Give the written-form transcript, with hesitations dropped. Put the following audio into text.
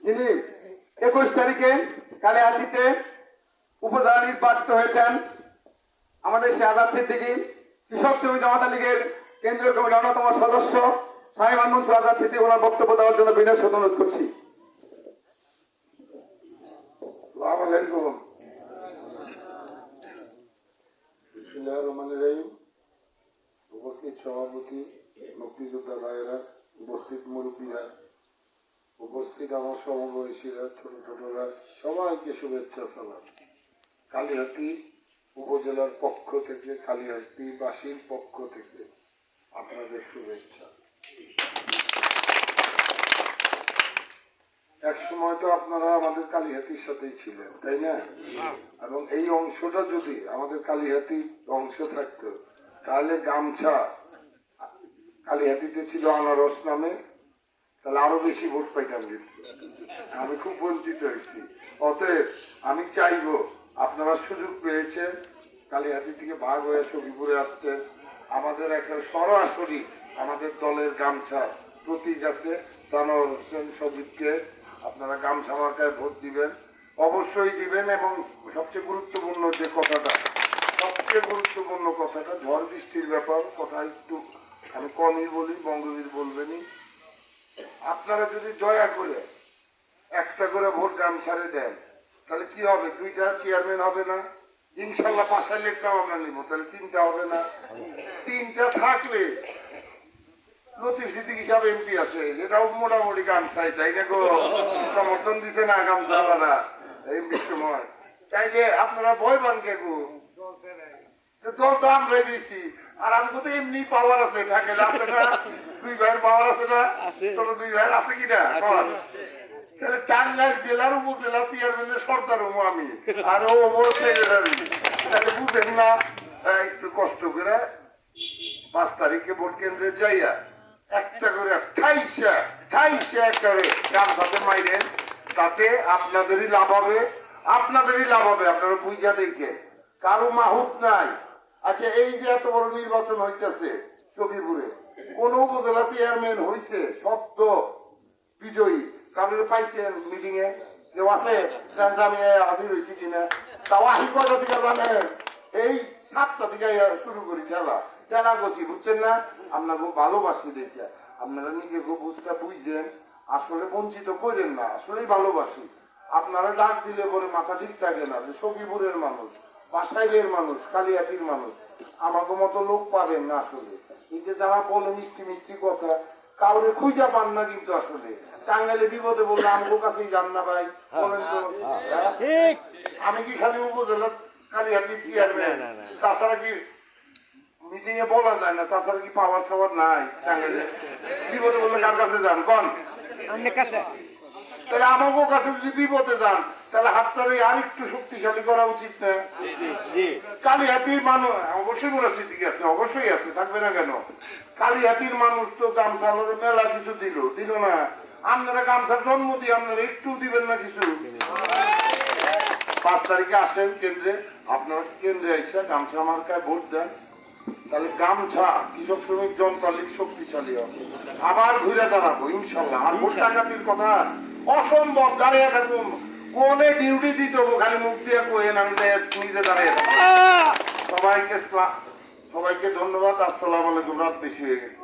যিনি 21 তারিখে কালিহাতীতে উপজেলা নির্বাচিত হয়েছেন, আমাদের শাহাদাত সিদ্দিকী, কৃষক শ্রমিক জনতা লীগের কেন্দ্রীয় কমিটির অন্যতম সদস্য সাহেব মনসুর আজাদ সিদ্দিকী ওনার বক্তব্য দেওয়ার জন্য বিনয় অনুরোধ করছি। আসসালামু আলাইকুম। বিসমিল্লাহির রহমানির রহিম। উপস্থিত সভাপতি, মুক্তিযোদ্ধা ভাইয়েরা, উপস্থিত মুরব্বীরা, উপস্থিত আমার সমবয়সীরা, ছোট ছোটরা, সবাইকে শুভেচ্ছা সালাম। কালিহাতী উপজেলার পক্ষ থেকে, কালিহাতীবাসীর পক্ষ থেকে আপনাদের শুভেচ্ছা। এক সময় তো আপনারা আমাদের কালিহাতীর সাথেই ছিলেন, তাই না? এবং এই অংশটা যদি আমাদের কালিহাতীর অংশ থাকতো, তাহলে গামছা কালিহাতীতে ছিল আনারস নামে, তাহলে আরো বেশি ভোট পাইতাম। কিন্তু আমি খুব বঞ্চিত হয়েছি। অতএব আমি চাইবো, আপনারা সুযোগ পেয়েছেন, কালিহাতী থেকে ভাগ হয়ে সখীপুরে আসছেন, আমাদের একটা সরাসরি আমাদের দলের গামছা প্রতীক আছে সানোয়ার হোসেন সজীবকে, আপনারা গামছা মার্কায় ভোট দিবেন, অবশ্যই দিবেন। এবং সবচেয়ে গুরুত্বপূর্ণ যে কথাটা, ঝড় বৃষ্টির ব্যাপার, কথা একটু আমি কমই বলি, বঙ্গবীর বলবেনই। আপনারা যদি দয়া করে একটা করে ভোট গামছারে দেন, তাহলে কি হবে? 2টা চেয়ারম্যান হবে না? ইনশাল্লাহ 5 লিখটাও আমরা নিব, তাহলে 3টা হবে না? 3টা থাকলে লতিফ সিদ্দিকী হিসাবে এমপি আছে, এটাও মোটামুটি গামছাই, তাই না গো? সমর্থন দিছে না গামছাওয়ালা এমপির সময়? তাইলে আপনারা ভয় পান কে গো? দল তো আমরাই দিয়েছি, আর আমাকে তো এমনি পাওয়ার আছে, ঢাকেল আছে না, 2 ভাইয়ের পাওয়ার আছে না, ছোট 2 ভাইয়ের আছে কিনা? তাহলে টাঙ্গাইল জেলার উপজেলা চেয়ারম্যানের সর্দার হবো আমি, আর ও সেক্রেটারি। তাহলে বুঝেন না? একটু কষ্ট করে 5 তারিখে ভোট কেন্দ্রে যাইয়া একটা করে 28 একেবারে গামছাতে মাইরেন, তাতে আপনাদেরই লাভ হবে, আপনারা বুঝা দেখেন, কারো মাহুত নাই। আচ্ছা, এই যে এত বড় নির্বাচন হইতেছে সখীপুরে, কোন উপজেলা চেয়ারম্যান হয়েছে সত্য বিজয়ী? কারণ পাইছেন মিটিং এ কেউ আছে? আমি হাজির হয়েছি কিনা? তাও আহি কয়টা থেকে জানেন? এই 7টা থেকে শুরু করি খেলা গছি, বুঝছেন না? আপনাকে ভালোবাসি দেখে আপনারা নিজে বুঝটা বুঝছেন, আসলে বঞ্চিত করেন না, আসলেই ভালোবাসি। আপনারা ডাক দিলে পরে মাথা ঠিক থাকে না যে সখীপুরের মানুষ, বাসাইলের মানুষ, কালিহাতীর মানুষ, আমাকে মতো লোক পাবেন না। আসলে এই যে যারা বলে মিষ্টি মিষ্টি কথা, কাউরে খুঁজা পান না। কিন্তু আসলে টাঙ্গাইলে বিপদে বললে আমার কাছেই যান না ভাই, বলেন তো? আমি কি খালি উপজেলা কালিহাতীর চেয়ারম্যান? তাছাড়া কি মিটিং এ বলা যায় না? তাছাড়া কি পাওয়ার সাওয়ার নাই টাঙ্গাইলে? বিপদে বললে কার কাছে যান কন? তাহলে আমাকে কাছে যদি বিপদে যান, তাহলে হাতটারে আর একটু শক্তিশালী করা উচিত না? কালিহাতীর মানুষ অবশ্যই বলেছি, ঠিক আছে, অবশ্যই আছে, থাকবে না কেন? কালিহাতীর মানুষ তো গামছা মেলা কিছু দিল না? আপনারা গামছার জন্ম দিয়ে আপনারা একটু দিবেন না কিছু? 5 তারিখে আসেন কেন্দ্রে, আপনারা কেন্দ্রে এসে গামছা মার্কায় ভোট দেন, তাহলে গামছা কৃষক শ্রমিক জনতা লীগ শক্তিশালী হবে। আবার ঘুরে দাঁড়াবো ইনশাল্লাহ। আর ভোট ডাকাতির কথা অসম্ভব, দাঁড়িয়ে থাকুন, কোনে ডিউটি দিতে হবো, খালি মুখ দিয়ে কোয়েন, আমি নিজে দাঁড়িয়ে থাকবো। সবাইকে ধন্যবাদ। আসসালামু আলাইকুম। রাত বেশি হয়ে গেছে।